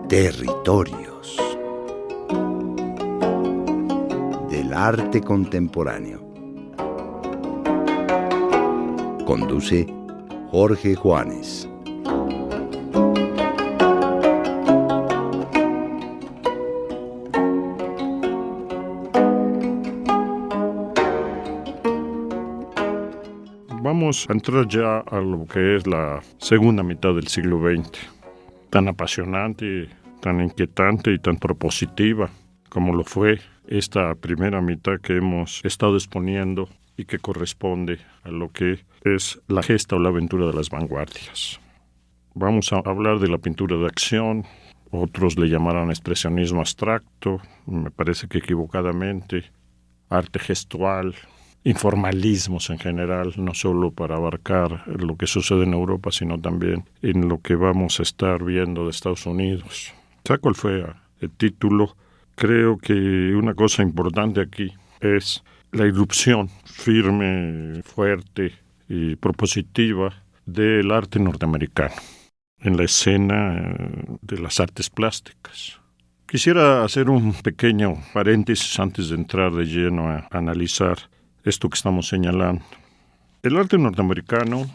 Territorios del arte contemporáneo. Conduce Jorge Juanes. Vamos a entrar ya a lo que es la segunda mitad del siglo XX, tan apasionante, tan inquietante y tan propositiva como lo fue esta primera mitad que hemos estado exponiendo y que corresponde a lo que es la gesta o la aventura de las vanguardias. Vamos a hablar de la pintura de acción, otros le llamarán expresionismo abstracto, me parece que equivocadamente, arte gestual, informalismos en general, no solo para abarcar lo que sucede en Europa, sino también en lo que vamos a estar viendo de Estados Unidos. ¿Sabe cuál fue el título? Creo que una cosa importante aquí es la irrupción firme, fuerte y propositiva del arte norteamericano en la escena de las artes plásticas. Quisiera hacer un pequeño paréntesis antes de entrar de lleno a analizar esto que estamos señalando. El arte norteamericano,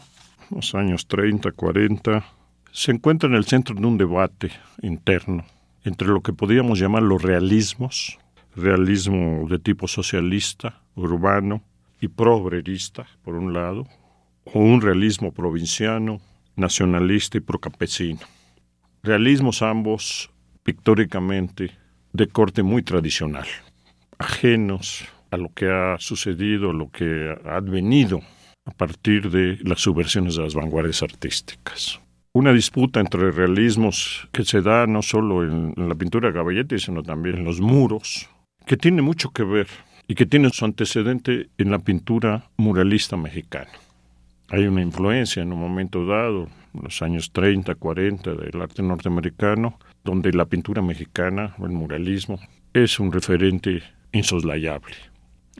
los años 30, 40, se encuentra en el centro de un debate interno entre lo que podríamos llamar los realismos, realismo de tipo socialista, urbano y pro-obrerista, por un lado, o un realismo provinciano, nacionalista y procampesino. Realismos ambos pictóricamente de corte muy tradicional, ajenos a lo que ha sucedido, lo que ha advenido a partir de las subversiones de las vanguardias artísticas. Una disputa entre realismos que se da no solo en la pintura de Cavalletti, sino también en los muros, que tiene mucho que ver y que tiene su antecedente en la pintura muralista mexicana. Hay una influencia en un momento dado, en los años 30, 40, del arte norteamericano, donde la pintura mexicana, el muralismo, es un referente insoslayable.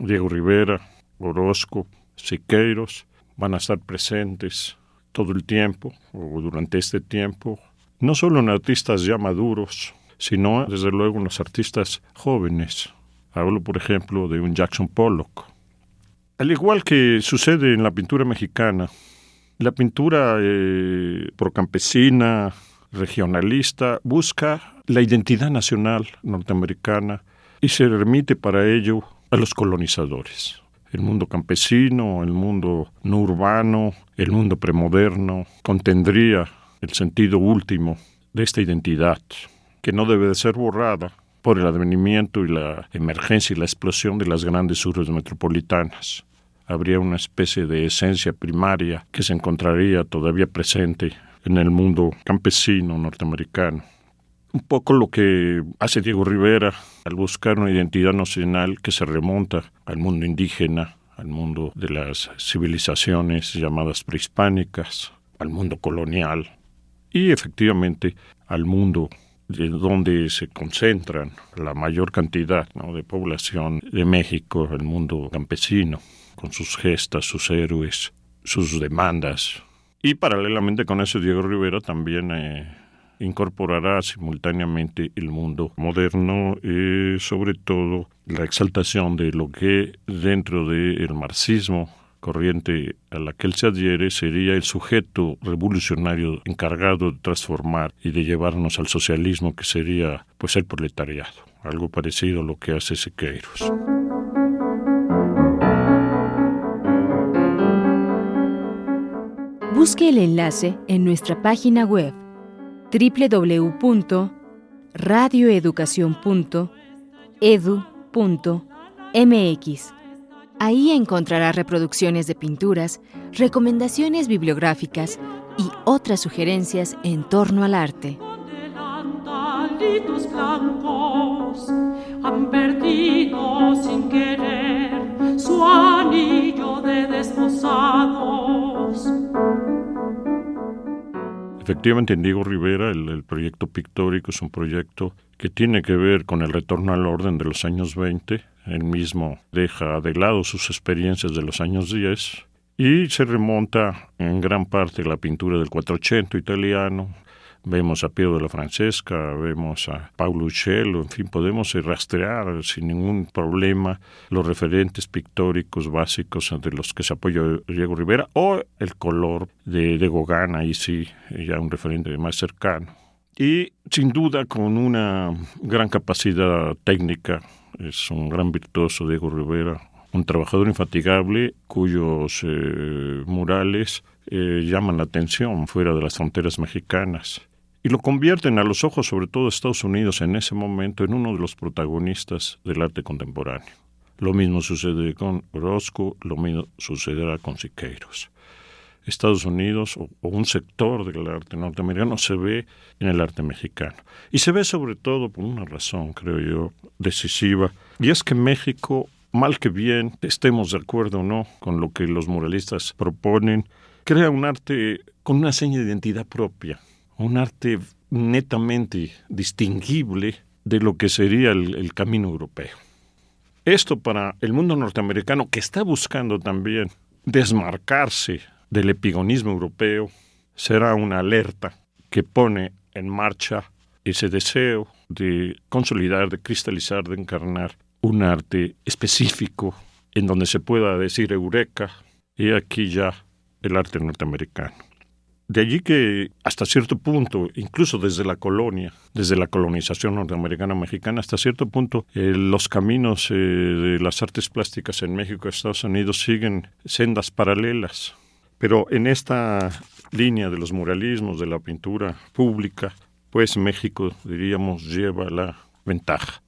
Diego Rivera, Orozco, Siqueiros van a estar presentes todo el tiempo, o durante este tiempo, no solo en artistas ya maduros, sino desde luego en los artistas jóvenes. Hablo, por ejemplo, de un Jackson Pollock. Al igual que sucede en la pintura mexicana, la pintura procampesina, regionalista, busca la identidad nacional norteamericana y se remite para ello a los colonizadores. El mundo campesino, el mundo no urbano, el mundo premoderno, contendría el sentido último de esta identidad, que no debe de ser borrada por el advenimiento y la emergencia y la explosión de las grandes urbes metropolitanas. Habría una especie de esencia primaria que se encontraría todavía presente en el mundo campesino norteamericano. Un poco lo que hace Diego Rivera al buscar una identidad nacional que se remonta al mundo indígena, al mundo de las civilizaciones llamadas prehispánicas, al mundo colonial y efectivamente al mundo de donde se concentran la mayor cantidad, ¿no?, de población de México, el mundo campesino, con sus gestas, sus héroes, sus demandas. Y paralelamente con eso Diego Rivera también incorporará simultáneamente el mundo moderno y sobre todo la exaltación de lo que dentro del marxismo, corriente a la que él se adhiere, sería el sujeto revolucionario encargado de transformar y de llevarnos al socialismo, que sería pues el proletariado, algo parecido a lo que hace Siqueiros. Busque el enlace en nuestra página web www.radioeducacion.edu.mx. Ahí encontrará reproducciones de pinturas, recomendaciones bibliográficas y otras sugerencias en torno al arte. Blancos han perdido sin querer su anillo de desposados. Efectivamente, en Diego Rivera el proyecto pictórico es un proyecto que tiene que ver con el retorno al orden de los años 20. Él mismo deja de lado sus experiencias de los años 10 y se remonta en gran parte a la pintura del Quattrocento italiano. Vemos a Piero della Francesca, vemos a Paulo Uccello, en fin, podemos rastrear sin ningún problema los referentes pictóricos básicos de los que se apoya Diego Rivera, o el color de Gauguin, ahí sí, ya un referente más cercano. Y sin duda con una gran capacidad técnica, es un gran virtuoso Diego Rivera, un trabajador infatigable cuyos murales llaman la atención fuera de las fronteras mexicanas y lo convierten a los ojos, sobre todo de Estados Unidos en ese momento, en uno de los protagonistas del arte contemporáneo. Lo mismo sucede con Orozco, lo mismo sucederá con Siqueiros. Estados Unidos o un sector del arte norteamericano se ve en el arte mexicano. Y se ve sobre todo por una razón, creo yo, decisiva, y es que México, mal que bien, estemos de acuerdo o no con lo que los muralistas proponen, crea un arte con una seña de identidad propia, un arte netamente distinguible de lo que sería el camino europeo. Esto para el mundo norteamericano, que está buscando también desmarcarse del epigonismo europeo, será una alerta que pone en marcha ese deseo de consolidar, de cristalizar, de encarnar un arte específico en donde se pueda decir eureka, y aquí ya el arte norteamericano. De allí que hasta cierto punto, incluso desde la colonia, desde la colonización norteamericana mexicana, hasta cierto punto los caminos de las artes plásticas en México y Estados Unidos siguen sendas paralelas. Pero en esta línea de los muralismos, de la pintura pública, pues México, diríamos, lleva la ventaja.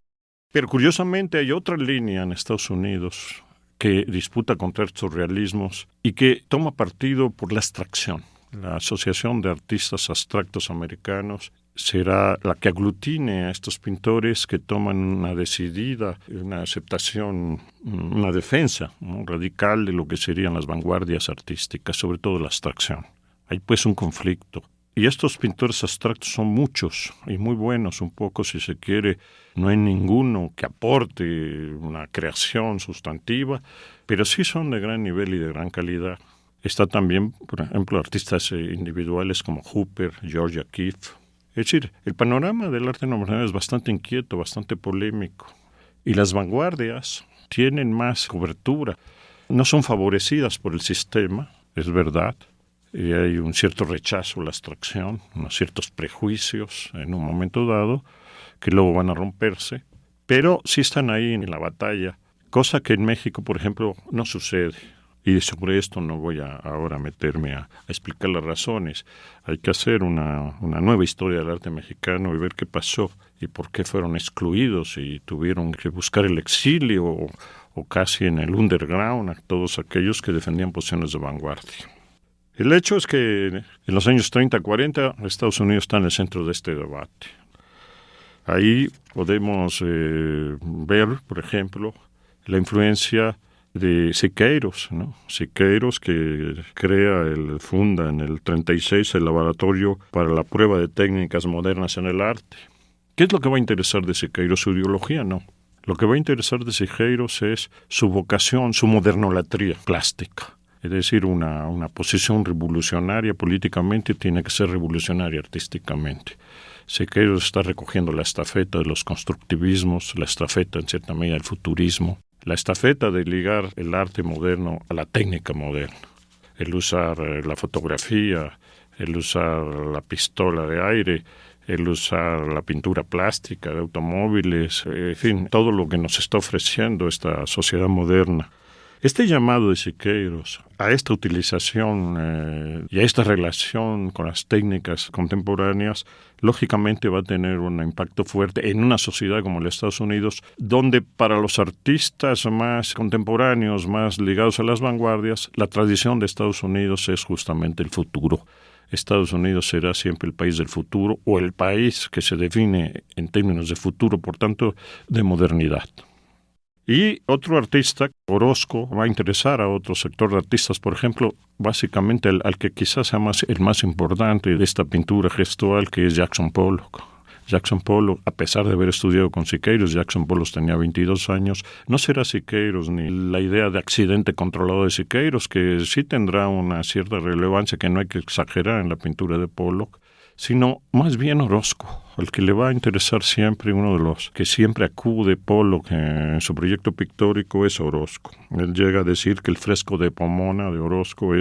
Pero curiosamente hay otra línea en Estados Unidos que disputa contra estos realismos y que toma partido por la abstracción. La Asociación de Artistas Abstractos Americanos será la que aglutine a estos pintores que toman una decidida, una aceptación, una defensa, ¿no?, radical de lo que serían las vanguardias artísticas, sobre todo la abstracción. Hay pues un conflicto. Y estos pintores abstractos son muchos y muy buenos, un poco si se quiere. No hay ninguno que aporte una creación sustantiva, pero sí son de gran nivel y de gran calidad. Está también, por ejemplo, artistas individuales como Hooper, Georgia Keefe. Es decir, el panorama del arte norteamericano es bastante inquieto, bastante polémico. Y las vanguardias tienen más cobertura. No son favorecidas por el sistema, es verdad. Y hay un cierto rechazo a la abstracción, unos ciertos prejuicios en un momento dado, que luego van a romperse. Pero sí están ahí en la batalla, cosa que en México, por ejemplo, no sucede. Y sobre esto no voy ahora a meterme a explicar las razones. Hay que hacer una nueva historia del arte mexicano y ver qué pasó y por qué fueron excluidos y tuvieron que buscar el exilio o casi en el underground a todos aquellos que defendían posiciones de vanguardia. El hecho es que en los años 30-40 Estados Unidos está en el centro de este debate. Ahí podemos ver, por ejemplo, la influencia de Siqueiros, ¿no? Siqueiros, que funda en el 36 el Laboratorio para la Prueba de Técnicas Modernas en el Arte. ¿Qué es lo que va a interesar de Siqueiros? Su ideología, no. Lo que va a interesar de Siqueiros es su vocación, su modernolatría plástica. Es decir, una posición revolucionaria políticamente tiene que ser revolucionaria artísticamente. Siqueiros está recogiendo la estafeta de los constructivismos, la estafeta en cierta medida del futurismo, la estafeta de ligar el arte moderno a la técnica moderna, el usar la fotografía, el usar la pistola de aire, el usar la pintura plástica de automóviles, en fin, todo lo que nos está ofreciendo esta sociedad moderna. Este llamado de Siqueiros a esta utilización y a esta relación con las técnicas contemporáneas, lógicamente va a tener un impacto fuerte en una sociedad como los Estados Unidos, donde para los artistas más contemporáneos, más ligados a las vanguardias, la tradición de Estados Unidos es justamente el futuro. Estados Unidos será siempre el país del futuro o el país que se define en términos de futuro, por tanto, de modernidad. Y otro artista, Orozco, va a interesar a otro sector de artistas, por ejemplo, básicamente al que quizás sea el más importante de esta pintura gestual, que es Jackson Pollock. Jackson Pollock, a pesar de haber estudiado con Siqueiros, Jackson Pollock tenía 22 años, no será Siqueiros ni la idea de accidente controlado de Siqueiros, que sí tendrá una cierta relevancia que no hay que exagerar en la pintura de Pollock, sino más bien Orozco, al que le va a interesar siempre, uno de los que siempre acude Pollock en su proyecto pictórico es Orozco. Él llega a decir que el fresco de Pomona de Orozco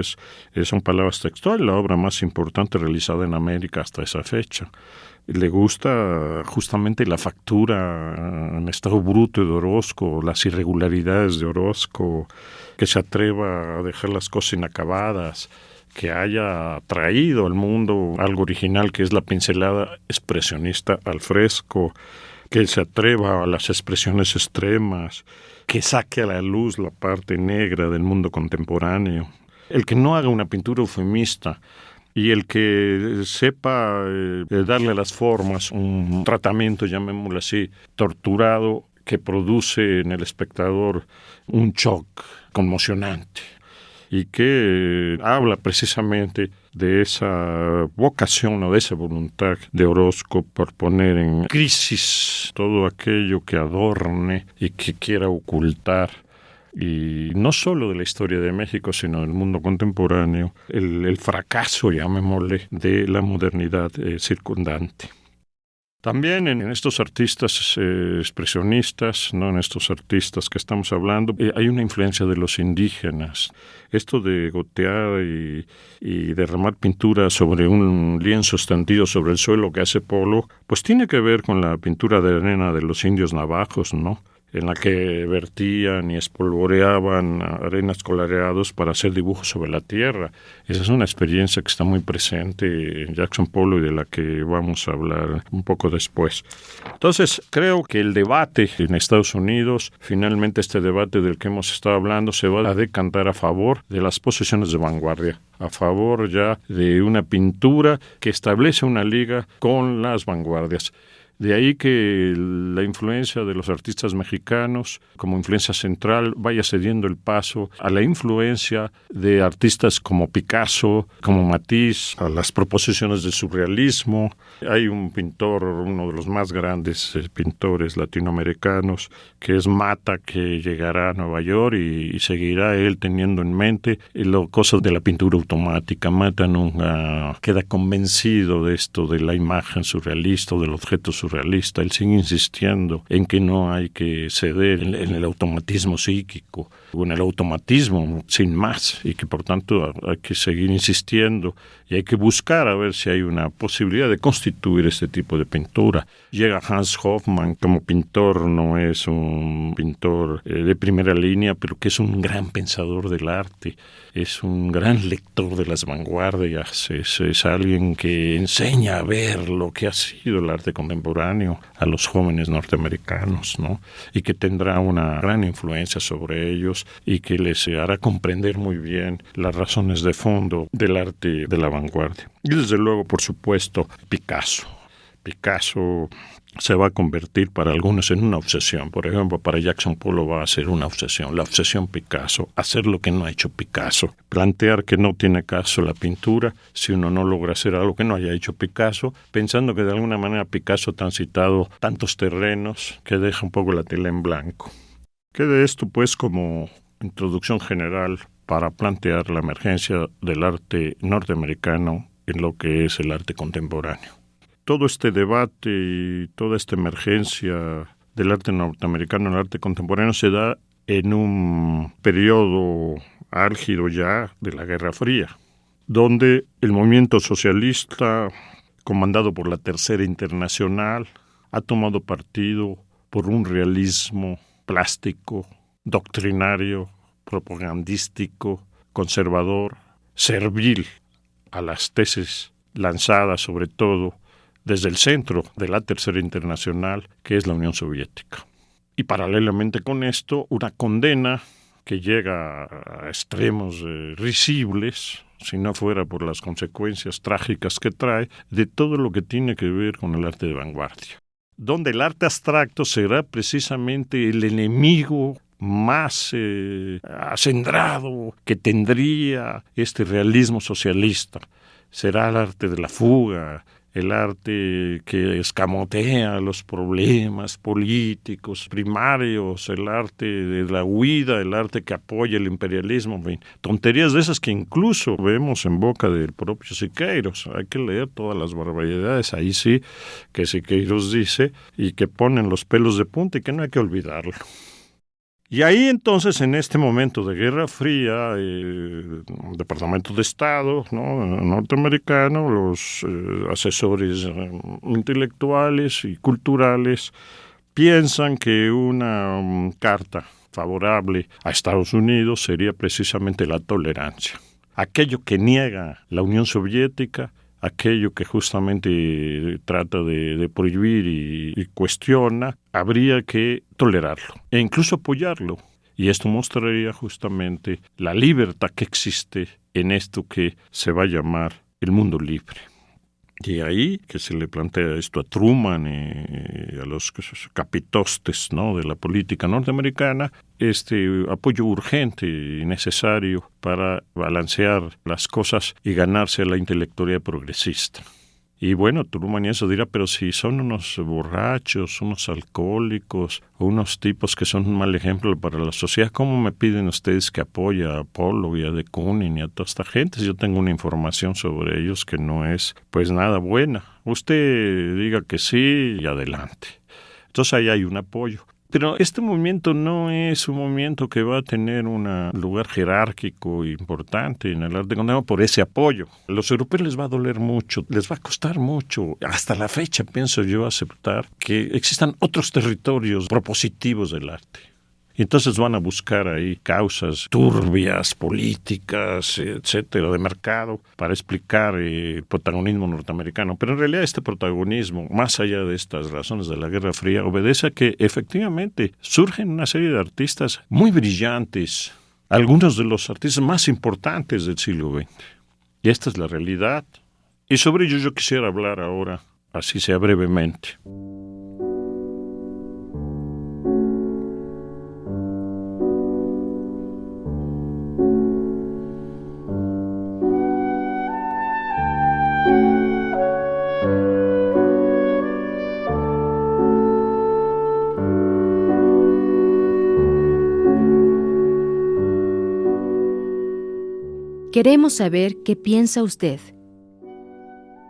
son palabras textuales, la obra más importante realizada en América hasta esa fecha. Le gusta justamente la factura en estado bruto de Orozco, las irregularidades de Orozco, que se atreva a dejar las cosas inacabadas, que haya traído al mundo algo original que es la pincelada expresionista al fresco, que se atreva a las expresiones extremas, que saque a la luz la parte negra del mundo contemporáneo. El que no haga una pintura eufemista y el que sepa darle a las formas un tratamiento, llamémoslo así, torturado, que produce en el espectador un shock conmocionante y que habla precisamente de esa vocación o de esa voluntad de Orozco por poner en crisis todo aquello que adorne y que quiera ocultar, y no solo de la historia de México, sino del mundo contemporáneo, el fracaso, llamémosle, de la modernidad circundante. También en estos artistas expresionistas, ¿no? En estos artistas que estamos hablando, hay una influencia de los indígenas. Esto de gotear y derramar pintura sobre un lienzo extendido sobre el suelo que hace Pollock, pues tiene que ver con la pintura de arena de los indios navajos, ¿no? En la que vertían y espolvoreaban arenas coloreados para hacer dibujos sobre la tierra. Esa es una experiencia que está muy presente en Jackson Pollock y de la que vamos a hablar un poco después. Entonces, creo que el debate en Estados Unidos, finalmente este debate del que hemos estado hablando, se va a decantar a favor de las posiciones de vanguardia, a favor ya de una pintura que establece una liga con las vanguardias. De ahí que la influencia de los artistas mexicanos como influencia central vaya cediendo el paso a la influencia de artistas como Picasso, como Matisse, a las proposiciones del surrealismo. Hay un pintor, uno de los más grandes pintores latinoamericanos, que es Mata, que llegará a Nueva York y seguirá él teniendo en mente cosas de la pintura automática. Mata nunca queda convencido de esto, de la imagen surrealista o del objeto surrealista. Él sigue insistiendo en que no hay que ceder en el automatismo psíquico o en el automatismo sin más, y que por tanto hay que seguir insistiendo y hay que buscar a ver si hay una posibilidad de constituir este tipo de pintura. Llega Hans Hofmann como pintor, no es un pintor de primera línea, pero que es un gran pensador del arte, es un gran lector de las vanguardias, es alguien que enseña a ver lo que ha sido el arte contemporáneo a los jóvenes norteamericanos, ¿no? Y que tendrá una gran influencia sobre ellos y que les hará comprender muy bien las razones de fondo del arte de la vanguardia. Y desde luego, por supuesto, Picasso. Picasso se va a convertir para algunos en una obsesión. Por ejemplo, para Jackson Pollock va a ser una obsesión, la obsesión Picasso, hacer lo que no ha hecho Picasso, plantear que no tiene caso la pintura si uno no logra hacer algo que no haya hecho Picasso, pensando que de alguna manera Picasso ha transitado tantos terrenos que deja un poco la tela en blanco. Quede esto pues como introducción general para plantear la emergencia del arte norteamericano en lo que es el arte contemporáneo. Todo este debate y toda esta emergencia del arte norteamericano en el arte contemporáneo se da en un periodo álgido ya de la Guerra Fría, donde el movimiento socialista, comandado por la Tercera Internacional, ha tomado partido por un realismo plástico, doctrinario, propagandístico, conservador, servil a las tesis lanzadas sobre todo desde el centro de la Tercera Internacional, que es la Unión Soviética. Y paralelamente con esto, una condena que llega a extremos risibles, si no fuera por las consecuencias trágicas que trae, de todo lo que tiene que ver con el arte de vanguardia. donde el arte abstracto será precisamente el enemigo más acendrado que tendría este realismo socialista. Será el arte de la fuga, el arte que escamotea los problemas políticos primarios, el arte de la huida, el arte que apoya el imperialismo, en fin, tonterías de esas que incluso vemos en boca del propio Siqueiros. Hay que leer todas las barbaridades, ahí sí, que Siqueiros dice y que ponen los pelos de punta y que no hay que olvidarlo. Y ahí entonces, en este momento de Guerra Fría, el Departamento de Estado, ¿no?, norteamericano, los asesores intelectuales y culturales piensan que una carta favorable a Estados Unidos sería precisamente la tolerancia. Aquello que niega la Unión Soviética, aquello que justamente trata de prohibir y cuestiona, habría que tolerarlo e incluso apoyarlo. Y esto mostraría justamente la libertad que existe en esto que se va a llamar el mundo libre. Y ahí que se le plantea esto a Truman y a los capitostes, ¿no?, de la política norteamericana, este apoyo urgente y necesario para balancear las cosas y ganarse a la intelectualidad progresista. Y bueno, Truman y eso dirá, pero si son unos borrachos, unos alcohólicos, o unos tipos que son un mal ejemplo para la sociedad, ¿cómo me piden ustedes que apoye a Apolo y a de Kooning y a toda esta gente? Yo tengo una información sobre ellos que no es pues nada buena. Usted diga que sí y adelante. Entonces ahí hay un apoyo. Pero este movimiento no es un movimiento que va a tener un lugar jerárquico importante en el arte contemporáneo por ese apoyo. A los europeos les va a doler mucho, les va a costar mucho, hasta la fecha pienso yo aceptar que existan otros territorios propositivos del arte. Y entonces van a buscar ahí causas turbias, políticas, etcétera, de mercado, para explicar el protagonismo norteamericano. Pero en realidad este protagonismo, más allá de estas razones de la Guerra Fría, obedece a que efectivamente surgen una serie de artistas muy brillantes, algunos de los artistas más importantes del siglo XX. Y esta es la realidad. Y sobre ello yo quisiera hablar ahora, así sea brevemente. Queremos saber qué piensa usted.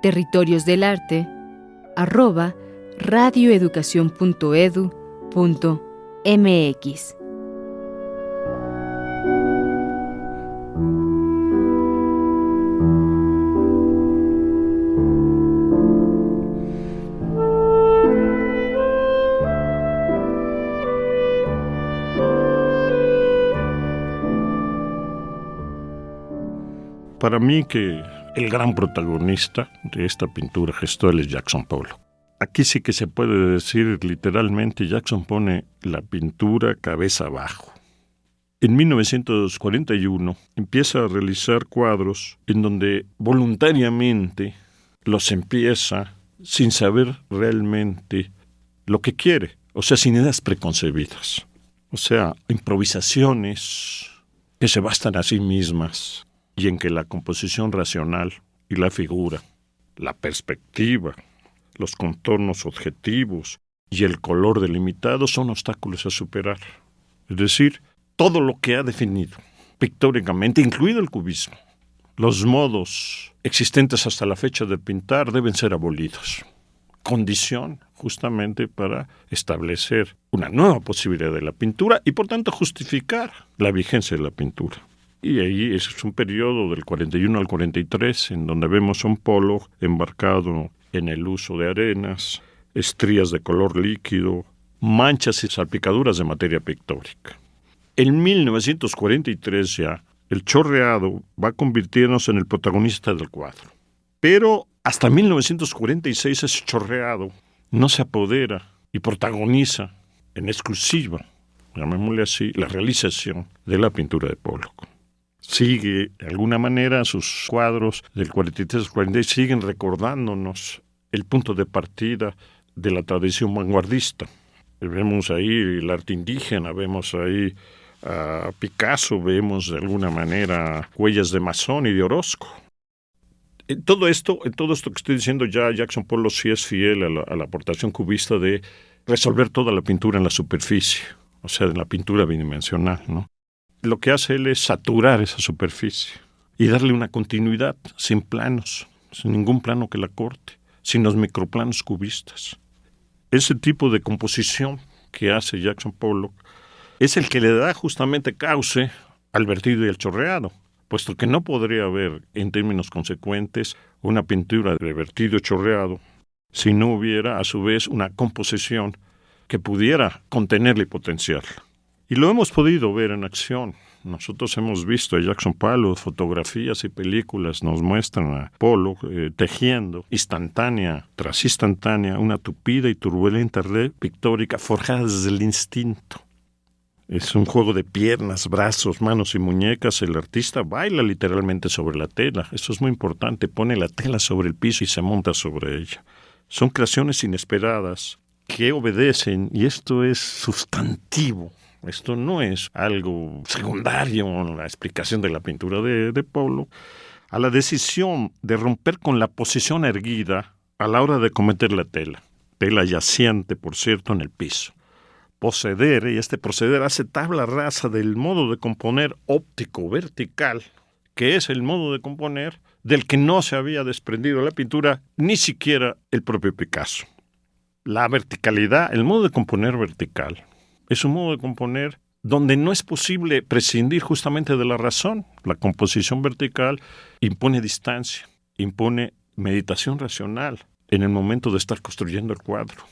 Territorios del Arte @radioeducacion.edu.mx. Para mí que el gran protagonista de esta pintura gestual es Jackson Pollock. Aquí sí que se puede decir literalmente, Jackson pone la pintura cabeza abajo. En 1941 empieza a realizar cuadros en donde voluntariamente los empieza sin saber realmente lo que quiere, o sea, sin ideas preconcebidas. O sea, improvisaciones que se bastan a sí mismas, y en que la composición racional y la figura, la perspectiva, los contornos objetivos y el color delimitado son obstáculos a superar. Es decir, todo lo que ha definido pictóricamente, incluido el cubismo, los modos existentes hasta la fecha de pintar deben ser abolidos. Condición justamente para establecer una nueva posibilidad de la pintura y por tanto justificar la vigencia de la pintura. Y ahí es un periodo del 41 al 43 en donde vemos a un Pollock embarcado en el uso de arenas, estrías de color líquido, manchas y salpicaduras de materia pictórica. En 1943 ya el chorreado va convirtiéndose en el protagonista del cuadro. Pero hasta 1946 ese chorreado no se apodera y protagoniza en exclusiva, llamémosle así, la realización de la pintura de Pollock. Sigue, de alguna manera, sus cuadros del 43 al 46 siguen recordándonos el punto de partida de la tradición vanguardista. Vemos ahí el arte indígena, vemos ahí a Picasso, vemos de alguna manera huellas de Masón y de Orozco. Todo esto que estoy diciendo, ya Jackson Pollock sí es fiel a la aportación cubista de resolver toda la pintura en la superficie, o sea, en la pintura bidimensional, ¿no? Lo que hace él es saturar esa superficie y darle una continuidad sin planos, sin ningún plano que la corte, sin los microplanos cubistas. Ese tipo de composición que hace Jackson Pollock es el que le da justamente cauce al vertido y al chorreado, puesto que no podría haber, en términos consecuentes, una pintura de vertido y chorreado si no hubiera, a su vez, una composición que pudiera contenerla y potenciarla. Y lo hemos podido ver en acción. Nosotros hemos visto a Jackson Pollock, fotografías y películas nos muestran a Pollock tejiendo instantánea tras instantánea una tupida y turbulenta red pictórica forjada desde el instinto. Es un juego de piernas, brazos, manos y muñecas. El artista baila literalmente sobre la tela. Eso es muy importante. Pone la tela sobre el piso y se monta sobre ella. Son creaciones inesperadas que obedecen, y esto es sustantivo. Esto no es algo secundario en la explicación de la pintura de Pollock, a la decisión de romper con la posición erguida a la hora de cometer la tela yaciente, por cierto, en el piso. Y este proceder hace tabla rasa del modo de componer óptico vertical, que es el modo de componer del que no se había desprendido la pintura, ni siquiera el propio Picasso. La verticalidad, el modo de componer vertical, es un modo de componer donde no es posible prescindir justamente de la razón. La composición vertical impone distancia, impone meditación racional en el momento de estar construyendo el cuadro,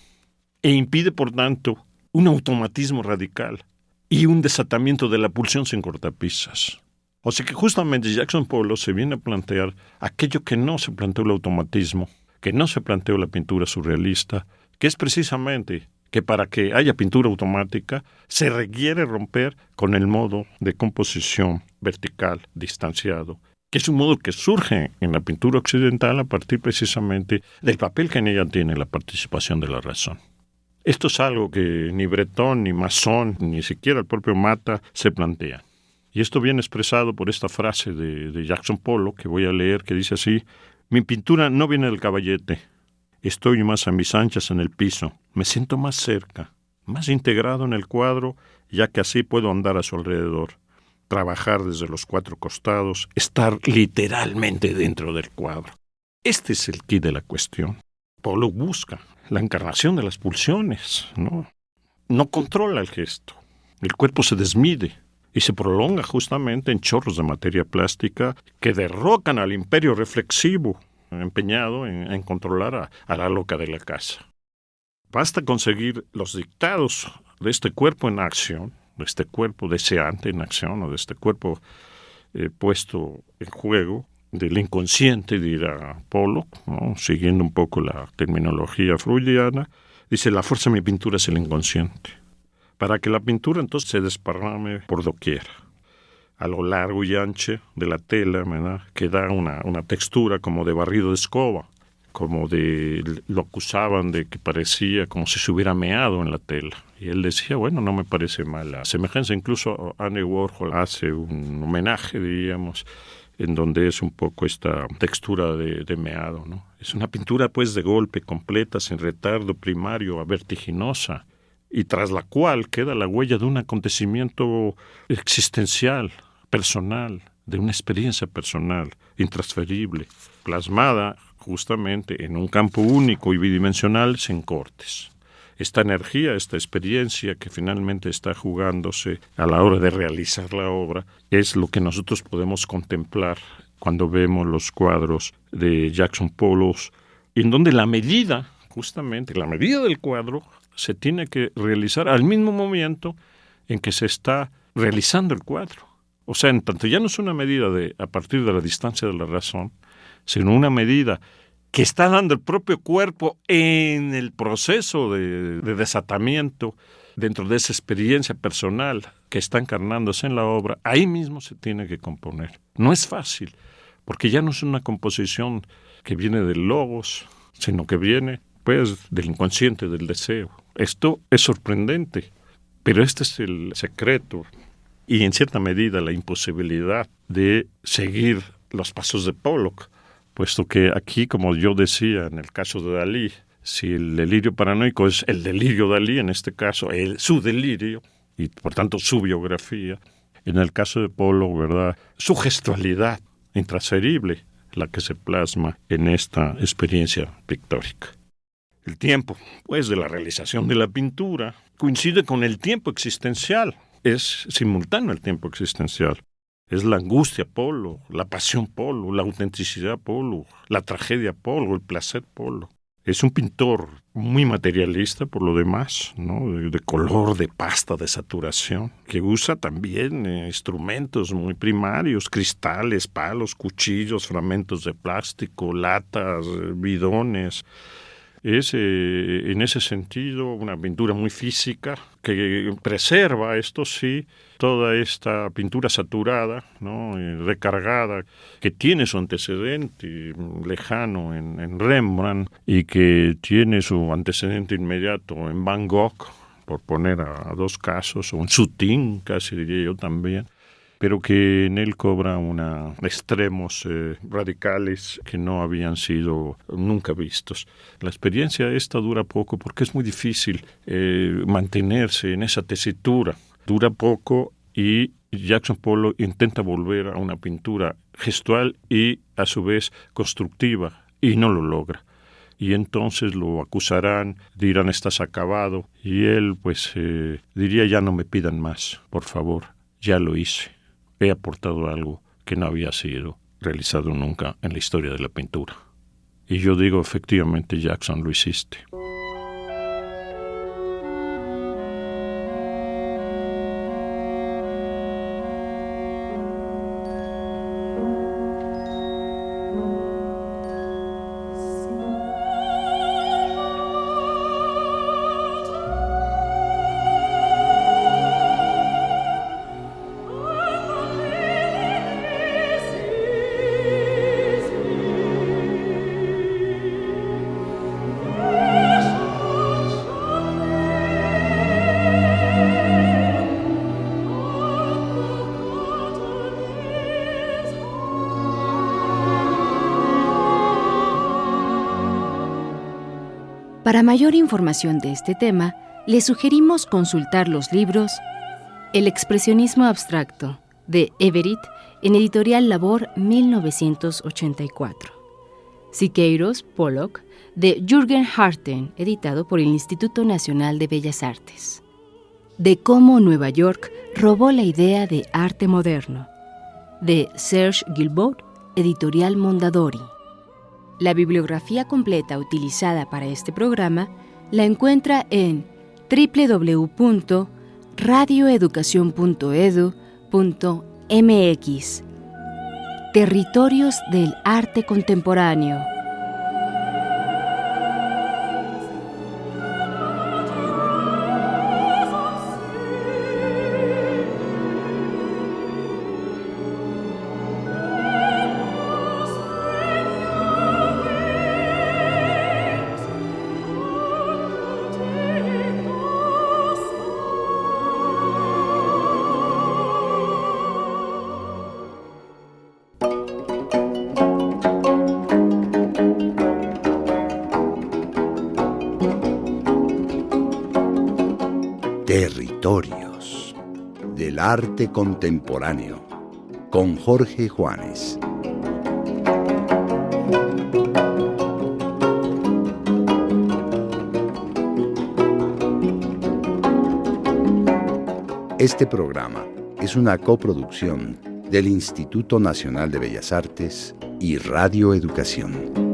e impide, por tanto, un automatismo radical y un desatamiento de la pulsión sin cortapisas. O sea que justamente Jackson Pollock se viene a plantear aquello que no se planteó el automatismo, que no se planteó la pintura surrealista, que es precisamente que para que haya pintura automática se requiere romper con el modo de composición vertical, distanciado, que es un modo que surge en la pintura occidental a partir precisamente del papel que en ella tiene la participación de la razón. Esto es algo que ni Breton, ni Masson, ni siquiera el propio Mata se plantean. Y esto viene expresado por esta frase de Jackson Pollock, que voy a leer, que dice así: mi pintura no viene del caballete. Estoy más a mis anchas en el piso. Me siento más cerca, más integrado en el cuadro, ya que así puedo andar a su alrededor, trabajar desde los cuatro costados, estar literalmente dentro del cuadro. Este es el quid de la cuestión. Pollock busca la encarnación de las pulsiones, ¿no? No controla el gesto. El cuerpo se desmide y se prolonga justamente en chorros de materia plástica que derrocan al imperio reflexivo empeñado en controlar a la loca de la casa. Basta conseguir los dictados de este cuerpo en acción, de este cuerpo deseante en acción, o de este cuerpo puesto en juego, del inconsciente, dirá Pollock, ¿no? Siguiendo un poco la terminología freudiana, dice: la fuerza de mi pintura es el inconsciente, para que la pintura entonces se desparrame por doquier, a lo largo y ancho de la tela, ¿verdad? Que da una textura como de barrido de escoba, como de lo acusaban de que parecía como si se hubiera meado en la tela. Y él decía, bueno, no me parece mala semejanza. Incluso Andy Warhol hace un homenaje, diríamos, en donde es un poco esta textura de meado, ¿no? Es una pintura, pues, de golpe, completa, sin retardo primario, vertiginosa, y tras la cual queda la huella de un acontecimiento existencial, personal, de una experiencia personal, intransferible, plasmada justamente en un campo único y bidimensional sin cortes. Esta energía, esta experiencia que finalmente está jugándose a la hora de realizar la obra, es lo que nosotros podemos contemplar cuando vemos los cuadros de Jackson Pollock, en donde la medida, justamente la medida del cuadro, se tiene que realizar al mismo momento en que se está realizando el cuadro. O sea, en tanto ya no es una medida a partir de la distancia de la razón, sino una medida que está dando el propio cuerpo en el proceso de desatamiento dentro de esa experiencia personal que está encarnándose en la obra. Ahí mismo se tiene que componer. No es fácil, porque ya no es una composición que viene del logos, sino que viene pues, del inconsciente del deseo. Esto es sorprendente, pero este es el secreto y en cierta medida la imposibilidad de seguir los pasos de Pollock, puesto que aquí, como yo decía en el caso de Dalí, si el delirio paranoico es el delirio Dalí, en este caso, su delirio, y por tanto su biografía, en el caso de Pollock, ¿verdad?, su gestualidad intransferible, la que se plasma en esta experiencia pictórica. El tiempo, pues, de la realización de la pintura coincide con el tiempo existencial, es simultáneo al tiempo existencial. Es la angustia Pollock, la pasión Pollock, la autenticidad Pollock, la tragedia Pollock, el placer Pollock. Es un pintor muy materialista por lo demás, ¿no? De color, de pasta, de saturación, que usa también instrumentos muy primarios, cristales, palos, cuchillos, fragmentos de plástico, latas, bidones. Es, en ese sentido, una pintura muy física que preserva, esto sí, toda esta pintura saturada, ¿no?, recargada, que tiene su antecedente lejano en Rembrandt y que tiene su antecedente inmediato en Van Gogh, por poner a dos casos, o en Soutine, casi diría yo también, pero que en él cobra extremos radicales que no habían sido nunca vistos. La experiencia esta dura poco porque es muy difícil mantenerse en esa tesitura. Dura poco y Jackson Pollock intenta volver a una pintura gestual y a su vez constructiva y no lo logra. Y entonces lo acusarán, dirán estás acabado y él pues diría ya no me pidan más, por favor, ya lo hice. He aportado algo que no había sido realizado nunca en la historia de la pintura. Y yo digo, efectivamente, Jackson, lo hiciste. Para mayor información de este tema, le sugerimos consultar los libros El expresionismo abstracto, de Everett, en Editorial Labor 1984. Siqueiros, Pollock, de Jürgen Harten, editado por el Instituto Nacional de Bellas Artes. De cómo Nueva York robó la idea de arte moderno, de Serge Guilbaud, Editorial Mondadori. La bibliografía completa utilizada para este programa la encuentra en www.radioeducacion.edu.mx. Territorios del arte contemporáneo. Territorios del arte contemporáneo con Jorge Juanes. Este programa es una coproducción del Instituto Nacional de Bellas Artes y Radio Educación.